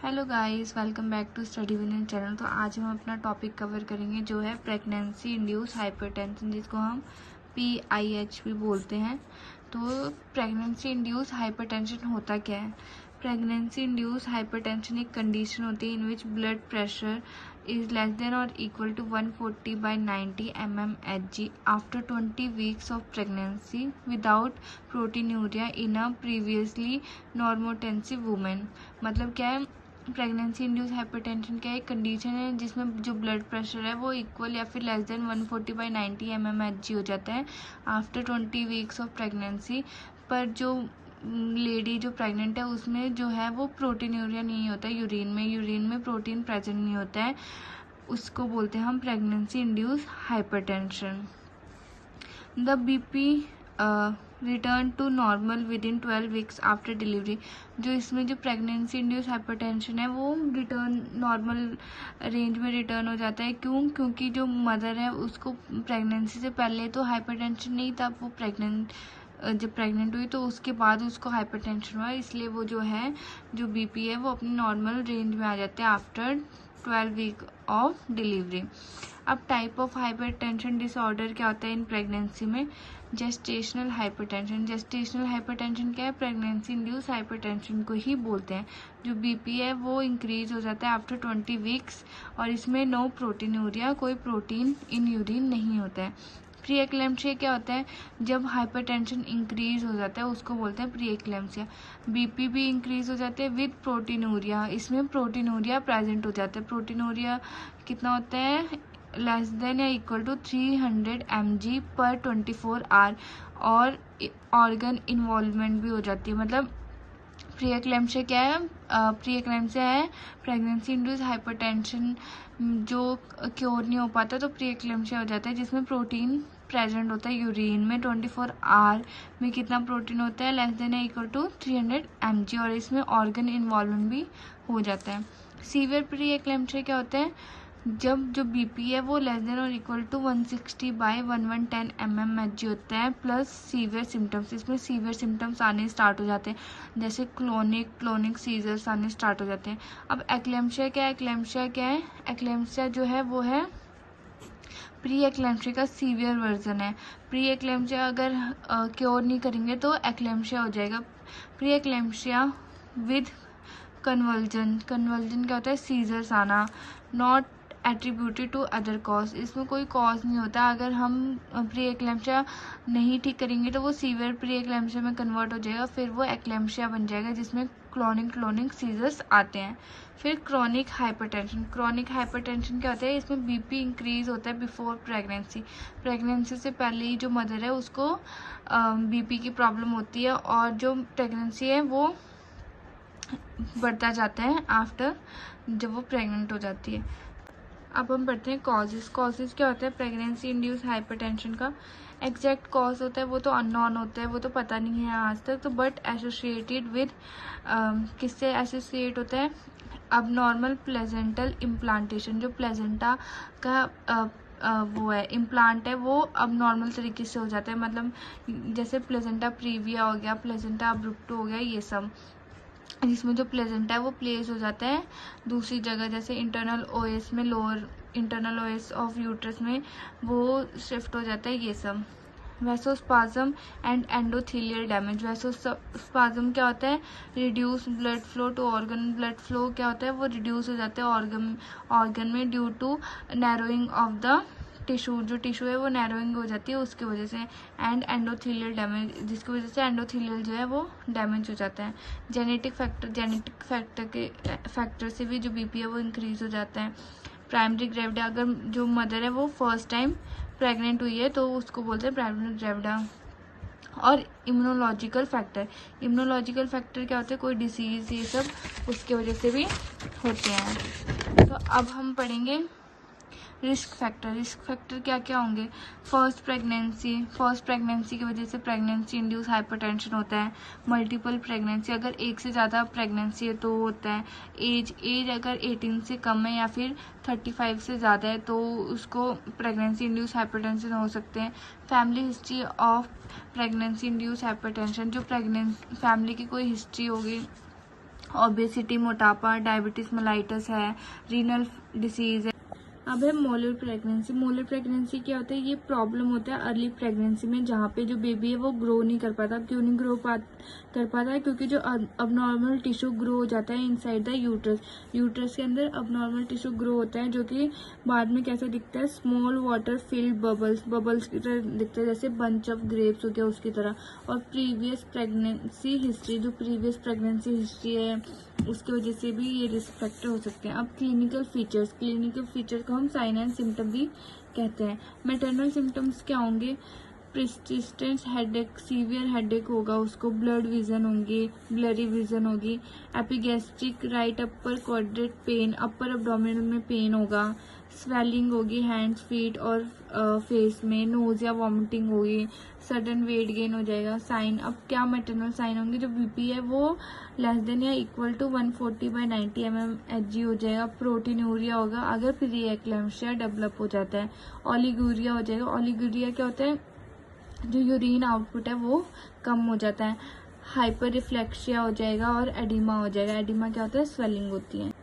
Hello guys, welcome back to study with channel. तो आज हम अपना टॉपिक कवर करेंगे जो है प्रेगनेंसी इंड्यूस हाइपरटेंशन, जिसको हम PIH भी बोलते हैं। तो प्रेगनेंसी इंड्यूस हाइपरटेंशन होता क्या है? प्रेगनेंसी इंड्यूस हाइपरटेंशन एक कंडीशन होती है in which blood pressure is less than or equal to 140/90 mmHg after 20 weeks of pregnancy without proteinuria in a previously normotensive woman। मतलब क्या है? प्रेगनेंसी इंड्यूस हाइपरटेंशन क्या एक कंडीशन है जिसमें जो ब्लड प्रेशर है वो इक्वल या फिर लेस देन 140/90 mmHg हो जाता है आफ्टर 20 वीक्स ऑफ प्रेगनेंसी। पर जो लेडी जो प्रेग्नेंट है उसमें जो है वो प्रोटीनूरिया नहीं होता है, यूरिन में प्रोटीन प्रेजेंट नहीं होता है, उसको बोलते हैं हम pregnancy induce hypertension. The BP return to normal within 12 weeks after delivery. जो इसमें जो प्रेगनेंसी इंड्यूस हाइपरटेंशन है वो रिटर्न नॉर्मल रेंज में रिटर्न हो जाता है। क्योंकि जो मदर है उसको प्रेगनेंसी से पहले तो हाइपरटेंशन नहीं था, वो जब प्रेग्नेंट हुई तो उसके बाद उसको हाइपरटेंशन हुआ, इसलिए वो जो है जो BP है वो अपनी नॉर्मल रेंज में आ जाते हैं आफ्टर 12 वीक ऑफ डिलीवरी। अब टाइप ऑफ हाइपरटेंशन डिसऑर्डर क्या होता है इन प्रेगनेंसी में? Gestational hypertension. जेस्टेशनल हाइपरटेंशन क्या है? प्रेगनेंसी इंड्यूस हाइपरटेंशन को ही बोलते हैं। जो BP है वो इंक्रीज हो जाता है आफ्टर 20 वीक्स और इसमें नो प्रोटीनूरिया, कोई प्रोटीन इन यूरिन नहीं होता है। प्री एक्लेम्पसिया क्या होता है? जब हाइपरटेंशन इंक्रीज हो जाता है उसको बोलते हैं प्री एक्लेम्पसिया। BP भी इंक्रीज हो जाते हैं विद प्रोटीनूरिया, इसमें प्रोटीनूरिया प्रेजेंट हो जाता है। प्रोटीनूरिया कितना होता है? लेस देन या इक्वल टू 300 mg/24 आवर और ऑर्गन इन्वॉल्वमेंट भी हो जाती है। मतलब प्री एक्लेम्पसिया क्या है? प्री एक्लेम्पसिया है प्रेगनेंसी इंड्यूस हाइपरटेंशन जो क्योर नहीं हो पाता, तो प्री एक्लेम्पसिया हो जाता है जिसमें प्रोटीन प्रेजेंट होता है यूरिन में। 24 आवर में कितना प्रोटीन होता है? लेस देन या इक्वल टू 300 mg और इसमें ऑर्गन इन्वॉल्वमेंट भी हो जाता है। सीवियर प्री एक्लेम्पसिया क्या होता है? जब जो BP है वो लेस देन और इक्वल टू 160/1110 mmHg होता है प्लस सीवियर सिम्टम्स। इसमें सीवियर सिम्टम्स आने स्टार्ट हो जाते हैं, जैसे क्लोनिक सीजर्स आने स्टार्ट हो जाते हैं। अब एक्लेम्पसिया क्या है? एक्लेम्पसिया जो है वो है प्री एक्लेम्पसिया का सीवियर वर्जन है। प्री एक्लेम्पसिया अगर क्योर नहीं करेंगे तो एक्लेम्पसिया हो जाएगा। प्री एक्लेम्पसिया विद कन्वर्जन क्या होता है? सीजर्स आना। Not attributed to other cause, इसमें कोई कॉज नहीं होता। अगर हम प्री एक्लेम्पसिया नहीं ठीक करेंगे तो वो सीवियर प्री एक्लेम्पसिया में कन्वर्ट हो जाएगा, फिर वो एक्लेम्पसिया बन जाएगा जिसमें क्लोनिक सीजर्स आते हैं। फिर क्रॉनिक हाइपरटेंशन क्या होता है? इसमें BP इंक्रीज होता है बिफोर प्रेगनेंसी से पहले ही जो मदर है उसको BP की प्रॉब्लम होती है और जो प्रेगनेंसी है वो बढ़ता जाता है आफ्टर जब वो प्रेग्नेंट हो जाती है। अब हम पढ़ते हैं कॉजेज क्या होता है प्रेगनेंसी इंड्यूस हाइपरटेंशन का? एग्जैक्ट कॉज होता है वो तो अननोन होता है, वो तो पता नहीं है आज तक। तो बट एसोसिएटेड विद किससे एसोसिएट होता है? अब नॉर्मल प्लेजेंटल इम्प्लांटेशन, जो प्लेजेंटा का वो है इम्प्लांट है वो अब नॉर्मल तरीके से हो जाता है। मतलब जैसे प्लेजेंटा प्रीविया हो गया, प्लेजेंटा अब्रुप्टो हो गया, ये सब जिसमें जो प्लेजेंटा है वो प्लेस हो जाता है दूसरी जगह, जैसे इंटरनल OS में, lower internal OS of uterus में वो शिफ्ट हो जाता है, ये सब। Vasospasm and endothelial damage. Vasospasm क्या होता है? Reduce blood flow to organ. Blood flow क्या होता है? वो रिड्यूस हो जाता है ऑर्गन में due to narrowing of the tissue, जो टिश्यू है वो नैरोइंग हो जाती है उसकी वजह से। एंड एंडोथेलियल डैमेज, जिसकी वजह से एंडोथेलियल जो है वो डैमेज हो जाता है। जेनेटिक फैक्टर से भी जो BP है वो इंक्रीज हो जाता है। प्राइमरी ग्रेविडा, अगर जो मदर है वो फर्स्ट टाइम प्रेग्नेंट हुई है तो उसको बोलते हैं प्राइमरी ग्रेविडा। और इम्यूनोलॉजिकल फैक्टर क्या होते हैं? कोई डिसीज, ये सब उसके वजह से भी होते हैं। तो अब हम पढ़ेंगे रिस्क फैक्टर क्या क्या होंगे? फर्स्ट प्रेगनेंसी की वजह से प्रेगनेंसी इंड्यूस हाइपरटेंशन होता है। मल्टीपल प्रेगनेंसी, अगर एक से ज़्यादा प्रेगनेंसी है तो होता है। एज अगर 18 से कम है या फिर 35 से ज़्यादा है तो उसको प्रेगनेंसी इंड्यूस हाइपरटेंशन हो सकते हैं। Family history of pregnancy induce hypertension, जो फैमिली की कोई हिस्ट्री होगी ओबेसिटी मोटापा, डायबिटीज मेलाइटस है, रीनल डिसीज है। अब है मोलर प्रेगनेंसी। मोलर प्रेगनेंसी क्या होता है, ये प्रॉब्लम होता है अर्ली प्रेगनेंसी में, जहाँ पे जो बेबी है वो ग्रो नहीं कर पाता। क्यों नहीं कर पाता है? क्योंकि जो अबनॉर्मल टिश्यू ग्रो हो जाता है इनसाइड द यूट्रस। यूट्रस के अंदर अबनॉर्मल टिश्यू ग्रो होता है, जो कि बाद में कैसा दिखता है, स्मॉल वाटर फिल्ड बबल्स की तरह दिखता है, जैसे बंच ऑफ ग्रेप्स हो गया उसकी तरह। और प्रीवियस प्रेगनेंसी हिस्ट्री, जो प्रीवियस प्रेगनेंसी हिस्ट्री है उसकी वजह से भी ये रिस्क फैक्टर हो सकते हैं। अब क्लिनिकल फीचर्स को हम साइन एंड सिम्टम भी कहते हैं। मैटरनल सिम्टम्स क्या होंगे, प्रिस्टिस्टेंस हेडेक, सीवियर हेडेक होगा उसको, ब्लड विजन होंगे, ब्लरी विजन होगी, epigastric right upper quadrant pain, upper abdominal में पेन होगा, स्वेलिंग होगी हैंड्स फीट और फेस में, नोज या वॉमिटिंग होगी, सडन वेट गेन हो जाएगा। साइन, अब क्या मैटरनल साइन होंगे, जो बीपी है वो लेस देन या इक्वल टू 140/90 mmHg हो जाएगा। प्रोटीनूरिया होगा अगर प्री एक्लेम्पसिया डेवलप हो जाता है। ओलिगूरिया हो जाएगा। ओलिगूरिया क्या होता है, जो यूरिन आउटपुट है वो कम हो जाता है। हाइपर रिफ्लेक्सिया हो जाएगा और एडिमा हो जाएगा। एडिमा क्या होता है, स्वेलिंग होती है।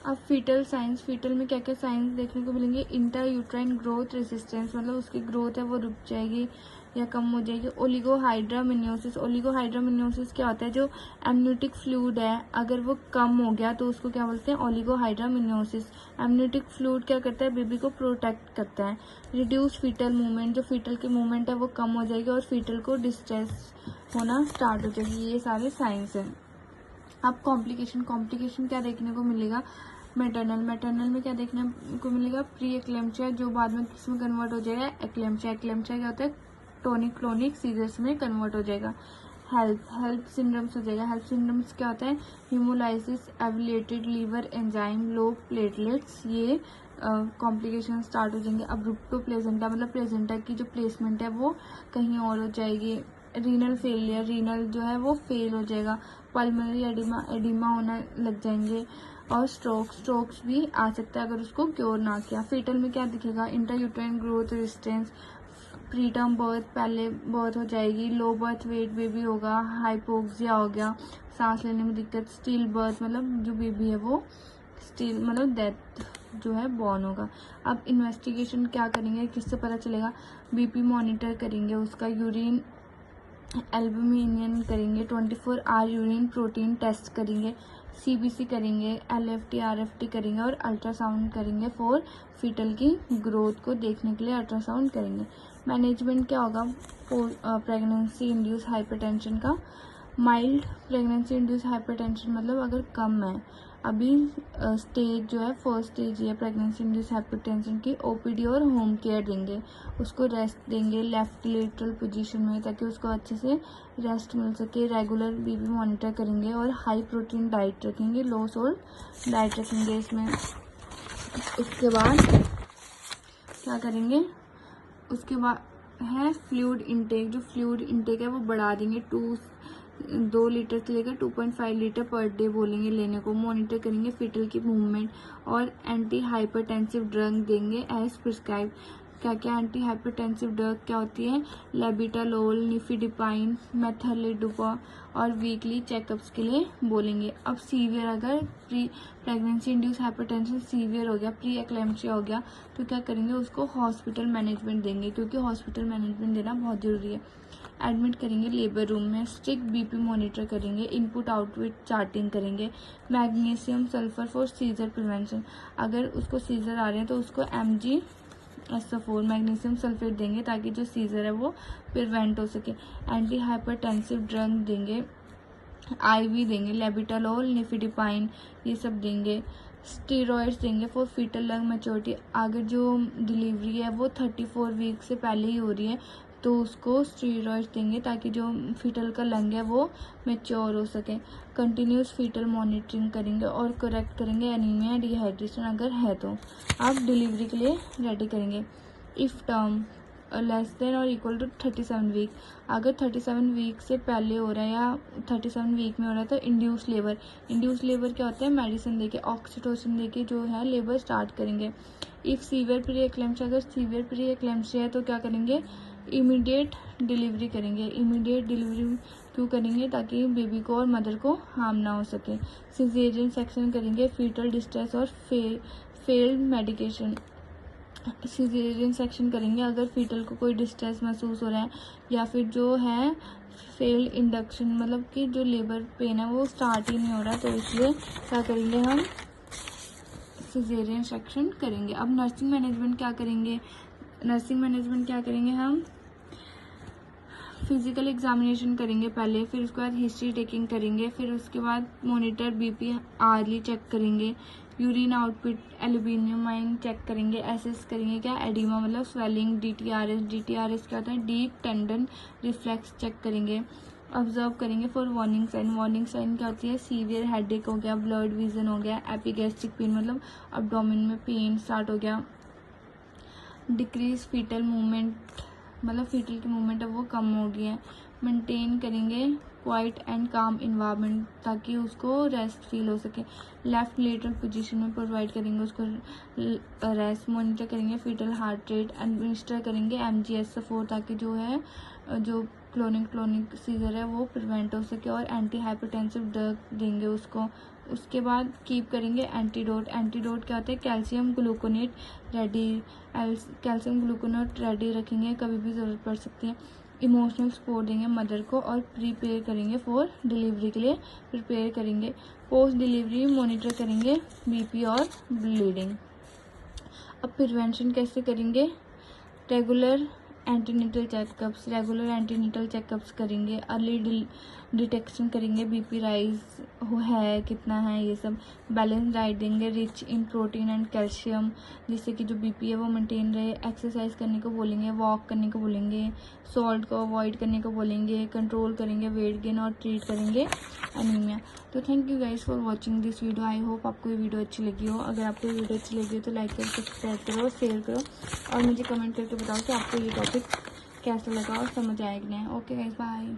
अब फीटल साइंस, फीटल में क्या क्या साइंस देखने को मिलेंगे, इंटर यूट्राइन ग्रोथ रेसिस्टेंस, मतलब उसकी ग्रोथ है वो रुक जाएगी या कम हो जाएगी। ओलिगोहाइड्रामिनियोसिस, ओलिगोहाइड्रामिनियोसिस क्या होता है, जो एमनियोटिक फ्लूइड है अगर वो कम हो गया तो उसको क्या बोलते हैं, ओलिगोहाइड्रामिनियोसिस। एमनियोटिक फ्लूइड क्या करता है, बेबी को प्रोटेक्ट करता है। रिड्यूस फीटल मूवमेंट, जो फीटल की मूवमेंट है वो कम हो जाएगी और फीटल को डिस्ट्रेस होना स्टार्ट हो जाएगी। ये सारे साइंस हैं। अब कॉम्प्लिकेशन क्या देखने को मिलेगा, मैटरनल में क्या देखने को मिलेगा, प्री एक्लेम्पसिया, जो बाद में किस में कन्वर्ट हो जाएगा, एक्लेम्पसिया। एक्लेम्पसिया क्या होता है, टोनिक क्लोनिक सीजर्स में कन्वर्ट हो जाएगा। हेल्प सिंड्रोम्स हो जाएगा। हेल्प सिंड्रोम्स क्या होता है, हीमोलाइसिस, एविलेटेड लीवर एंजाइम, लो प्लेटलेट्स, ये कॉम्प्लिकेशन स्टार्ट हो जाएंगे। अब्रुप्टो प्लेसेंटा, मतलब प्लेसेंटा की जो प्लेसमेंट है वो कहीं और हो जाएगी। रीनल फेलियर, रीनल जो है वो फेल हो जाएगा। पल्मोनरी एडिमा होना लग जाएंगे। और स्ट्रोक्स भी आ सकता है अगर उसको क्योर ना किया। फीटल में क्या दिखेगा, intrauterine growth resistance, preterm birth, पहले बर्थ हो जाएगी, लो बर्थ वेट बेबी होगा, हाइपोक्सिया हो गया, सांस लेने में दिक्कत, स्टिल बर्थ, मतलब जो बेबी है वो स्टिल मतलब डेथ जो है बॉर्न होगा। अब इन्वेस्टिगेशन क्या करेंगे, किससे पता चलेगा, बीपी मॉनिटर करेंगे, उसका यूरिन एल्बुमिन करेंगे, 24 आवर यूरिन प्रोटीन टेस्ट करेंगे, सीबीसी करेंगे, एलएफटी आरएफटी करेंगे और अल्ट्रासाउंड करेंगे। फॉर फीटल की ग्रोथ को देखने के लिए अल्ट्रासाउंड करेंगे। मैनेजमेंट क्या होगा प्रेगनेंसी इंड्यूस हाइपरटेंशन का, माइल्ड प्रेगनेंसी इंड्यूस हाइपरटेंशन मतलब अगर कम है, अभी स्टेज जो है फर्स्ट स्टेज है प्रेगनेंसी इंड्यूस हाइपरटेंशन की, ओपीडी और होम केयर देंगे, उसको रेस्ट देंगे लेफ्ट लेटरल पोजीशन में ताकि उसको अच्छे से रेस्ट मिल सके। रेगुलर बीबी मॉनिटर करेंगे और हाई प्रोटीन डाइट रखेंगे, लो सोल्ट डाइट रखेंगे इसमें। उसके बाद क्या करेंगे, उसके बाद है फ्लूइड इंटेक, जो फ्लूइड इंटेक है वो बढ़ा देंगे, 2 लीटर से लेकर 2.5 लीटर पर डे बोलेंगे लेने को। मॉनिटर करेंगे फीटल की मूवमेंट और एंटी हाइपरटेंसिव ड्रग देंगे एज प्रिस्क्राइब। क्या क्या एंटी हाइपरटेंसिव ड्रग क्या होती है, लेबिटालोल, निफिडिपाइन, मेथालिडोपा और वीकली चेकअप्स के लिए बोलेंगे। अब सीवियर, अगर प्रेगनेंसी इंड्यूस हाइपरटेंशन सीवियर हो गया, प्री एक्लेम्पसिया हो गया, तो क्या करेंगे, उसको हॉस्पिटल मैनेजमेंट देंगे, क्योंकि हॉस्पिटल मैनेजमेंट देना बहुत ज़रूरी है। एडमिट करेंगे लेबर रूम में, स्ट्रिक्ट बीपी मॉनिटर करेंगे, इनपुट आउटपुट चार्टिंग करेंगे। Magnesium sulphur for seizure prevention, अगर उसको सीजर आ रहे हैं तो उसको MgSO4 मैग्नीशियम सल्फेट देंगे ताकि जो सीजर है वो प्रिवेंट हो सके। एंटी हाइपरटेंसिव ड्रग देंगे, IV देंगे, लेबिटालोल, निफिडिपाइन, ये सब देंगे। स्टीरॉयड्स देंगे फॉर फीटल लंग मैच्योरिटी, अगर जो डिलीवरी है वो 34 वीक से पहले ही हो रही है तो उसको स्टीरॉयड्स देंगे ताकि जो फीटल का लंग है वो मैच्योर हो सके। कंटिन्यूस फीटल मॉनिटरिंग करेंगे और करेक्ट करेंगे एनीमिया डिहाइड्रेशन अगर है तो। अब डिलीवरी के लिए रेडी करेंगे। इफ़ टर्म लेस देन और इक्वल टू 37 वीक, अगर 37 वीक से पहले हो रहा है या 37 वीक में हो रहा है तो इंड्यूस लेबर क्या होता है, मेडिसिन देके, ऑक्सीटोसिन देके जो है लेबर स्टार्ट करेंगे। इफ़ सीवियर प्री एक्लेम्पसिया, अगर सीवियर प्री एक्लेम्पसिया है तो क्या करेंगे, इमीडिएट डिलीवरी करेंगे। इमीडिएट डिलीवरी क्यों करेंगे? ताकि बेबी को और मदर को हार्म ना हो सके। सिजेरियन सेक्शन करेंगे। फीटल डिस्ट्रेस और फेल्ड मेडिकेशन। सिजेरियन सेक्शन करेंगे अगर फीटल को कोई डिस्ट्रेस महसूस हो रहा है या फिर जो है फेल्ड इंडक्शन, मतलब कि जो लेबर पेन है वो स्टार्ट ही नहीं हो रहा, तो इसलिए क्या करेंगे हम? सिजेरियन सेक्शन करेंगे। अब नर्सिंग मैनेजमेंट क्या करेंगे? नर्सिंग मैनेजमेंट क्या करेंगे हम? फिजिकल एग्जामिनेशन करेंगे पहले, फिर उसके बाद हिस्ट्री टेकिंग करेंगे, फिर उसके बाद मॉनिटर बीपी आरली चेक करेंगे, यूरिन आउटपुट एल्ब्यूमिन चेक करेंगे, एसेस करेंगे क्या? एडिमा मतलब स्वेलिंग, डीटीआरएस क्या होता है? डीप टेंडन रिफ्लेक्स चेक करेंगे। ऑब्जर्व करेंगे for warning sign. Warning sign क्या होती है? सीवियर हेडेक हो गया, ब्लड विजन हो गया, एपिगैस्ट्रिक पेन मतलब अब्डोमेन में पेन स्टार्ट हो गया, डिक्रीज फीटल मूवमेंट मतलब फीटल की मूवमेंट है वो कम हो गई है। मेंटेन करेंगे क्वाइट एंड काम इन्वायरमेंट ताकि उसको रेस्ट फील हो सके। लेफ्ट लेटरल पोजीशन में प्रोवाइड करेंगे उसको रेस्ट। मॉनिटर करेंगे फीटल हार्ट रेट। एडमिनिस्टर करेंगे MGS4 ताकि जो है जो क्लोनिक सीजर है वो प्रिवेंट हो सके, और एंटी हाइपरटेंसिव ड्रग देंगे उसको। उसके बाद कीप करेंगे एंटीडोट। एंटीडोट क्या होता है? Calcium gluconate ready. Calcium gluconate ready रखेंगे, कभी भी ज़रूरत पड़ सकती है। इमोशनल सपोर्ट देंगे मदर को और प्रिपेयर करेंगे फॉर डिलीवरी के लिए प्रिपेयर करेंगे। पोस्ट डिलीवरी मॉनिटर करेंगे बीपी और ब्लीडिंग। अब प्रिवेंशन कैसे करेंगे? रेगुलर एंटीनेटल चेकअप्स करेंगे। अर्ली डिटेक्शन करेंगे बीपी राइज है कितना है ये सब। बैलेंस डाइट देंगे rich in protein and calcium जिससे कि जो बीपी है वो मेंटेन रहे। एक्सरसाइज करने को बोलेंगे, वॉक करने को बोलेंगे, सॉल्ट को अवॉइड करने को बोलेंगे, कंट्रोल करेंगे वेट गेन और ट्रीट करेंगे एनीमिया। तो thank you guys for watching this video. I hope आपको ये वीडियो अच्छी लगी हो। अगर आपको ये वीडियो अच्छी लगी हो तो लाइक करो, सब्सक्राइब करो, शेयर करो और मुझे कमेंट करके बताओ कि आपको ये टॉपिक कैसा लगा और समझ आया कि नहीं। Okay guys, bye.